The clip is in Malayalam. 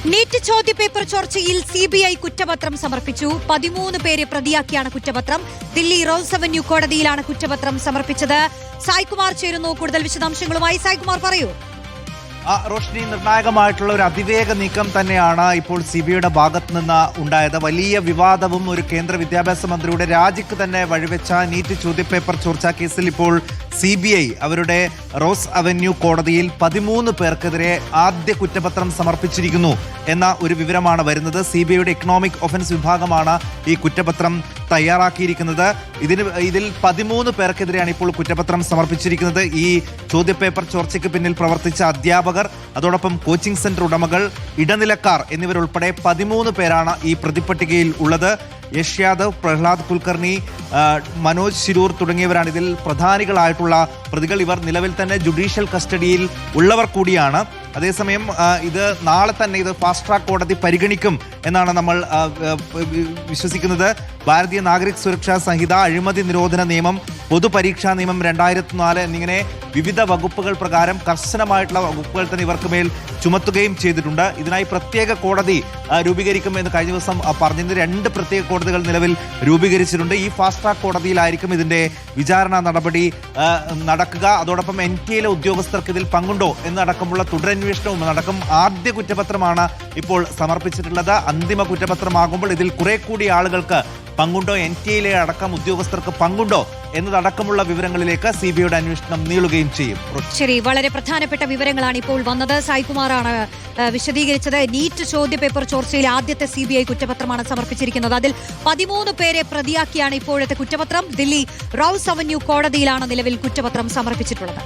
നീറ്റ് ചോദ്യപേപ്പർ ചോർച്ചയിൽ CBI കുറ്റപത്രം സമർപ്പിച്ചു. 13 പേരെ പ്രതിയാക്കിയാണ് കുറ്റപത്രം. ദില്ലി റോസ് അവന്യൂ കോടതിയിലാണ് കുറ്റപത്രം സമർപ്പിച്ചത്. സായ്കുമാർ ചേരുന്നു കൂടുതൽ വിശദാംശങ്ങളുമായി. സായ്കുമാർ പറയൂ. റോഷ്നി, നിർണായകമായിട്ടുള്ള ഒരു അതിവേഗ നീക്കം തന്നെയാണ് ഇപ്പോൾ CBIയുടെ ഭാഗത്ത് നിന്ന് ഉണ്ടായത്. വലിയ വിവാദവും ഒരു കേന്ദ്ര വിദ്യാഭ്യാസ മന്ത്രിയുടെ രാജിക്ക് തന്നെ വഴിവെച്ച നീറ്റ് ചോദ്യപേപ്പർ ചോർച്ചാ കേസിൽ ഇപ്പോൾ CBI അവരുടെ റോസ് അവന്യൂ കോടതിയിൽ 13 പേർക്കെതിരെ ആദ്യ കുറ്റപത്രം സമർപ്പിച്ചിരിക്കുന്നു എന്ന ഒരു വിവരമാണ് വരുന്നത്. CBIയുടെ എക്കണോമിക് ഒഫൻസ് വിഭാഗമാണ് ഈ കുറ്റപത്രം തയ്യാറാക്കിയിരിക്കുന്നത്. ഇതിൽ 13 പേർക്കെതിരെയാണ് ഇപ്പോൾ കുറ്റപത്രം സമർപ്പിച്ചിരിക്കുന്നത്. ഈ ചോദ്യപേപ്പർ ചോർച്ചയ്ക്ക് പിന്നിൽ പ്രവർത്തിച്ച അധ്യാപകർ, അതോടൊപ്പം കോച്ചിംഗ് സെന്റർ ഉടമകൾ, ഇടനിലക്കാർ എന്നിവരുൾപ്പെടെ 13 പേരാണ് ഈ പ്രതിപട്ടികയിൽ ഉള്ളത്. യശ് യാദവ്, പ്രഹ്ലാദ് കുൽക്കർണി, മനോജ് ശിരൂർ തുടങ്ങിയവരാണ് ഇതിൽ പ്രധാനികളായിട്ടുള്ള പ്രതികൾ. ഇവർ നിലവിൽ തന്നെ ജുഡീഷ്യൽ കസ്റ്റഡിയിൽ ഉള്ളവർ കൂടിയാണ്. അതേസമയം ഇത് നാളെ തന്നെ ഇത് ഫാസ്റ്റ് ട്രാക്ക് കോടതി പരിഗണിക്കും എന്നാണ് നമ്മൾ വിശ്വസിക്കുന്നത്. ഭാരതീയ നാഗരിക് സുരക്ഷാ സംഹിത, അഴിമതി നിരോധന നിയമം, പൊതുപരീക്ഷാ നിയമം 2004 എന്നിങ്ങനെ വിവിധ വകുപ്പുകൾ പ്രകാരം കർശനമായിട്ടുള്ള വകുപ്പുകൾ തന്നെ ഇവർക്ക് മേൽ ചുമത്തുകയും ചെയ്തിട്ടുണ്ട്. ഇതിനായി പ്രത്യേക കോടതി രൂപീകരിക്കുമെന്ന് കഴിഞ്ഞ ദിവസം പറഞ്ഞിരുന്നു. 2 പ്രത്യേക കോടതികൾ നിലവിൽ രൂപീകരിച്ചിട്ടുണ്ട്. ഈ ഫാസ്റ്റ് ട്രാക്ക് കോടതിയിലായിരിക്കും ഇതിന്റെ വിചാരണ നടപടി നടക്കുക. അതോടൊപ്പം NTAയിലെ ഉദ്യോഗസ്ഥർക്ക് ഇതിൽ പങ്കുണ്ടോ എന്നടക്കമുള്ള തുടരന്വേഷണവും നടക്കും. ആദ്യ കുറ്റപത്രമാണ് ഇപ്പോൾ സമർപ്പിച്ചിട്ടുള്ളത്. അന്തിമ കുറ്റപത്രമാകുമ്പോൾ ഇതിൽ കുറെ കൂടി ആളുകൾക്ക് പങ്കുണ്ടോ, NTAയിലെ അടക്കം ഉദ്യോഗസ്ഥർക്ക് പങ്കുണ്ടോ എന്നതടക്കമുള്ള വിവരങ്ങളിലേക്ക് CBIയുടെ അന്വേഷണം നീളുകയും ചെയ്യും. ശരി, വളരെ പ്രധാനപ്പെട്ട വിവരങ്ങളാണ് ഇപ്പോൾ വന്നത്. സായ്കുമാറാണ് വിശദീകരിച്ചത്. നീറ്റ് ചോദ്യപേപ്പർ ചോർച്ചയിൽ ആദ്യത്തെ CBI കുറ്റപത്രമാണ് സമർപ്പിച്ചിരിക്കുന്നത്. അതിൽ 13 പേരെ പ്രതിയാക്കിയാണ് ഇപ്പോഴത്തെ കുറ്റപത്രം. ദില്ലി റോസ് അവന്യൂ കോടതിയിലാണ് നിലവിൽ കുറ്റപത്രം സമർപ്പിച്ചിട്ടുള്ളത്.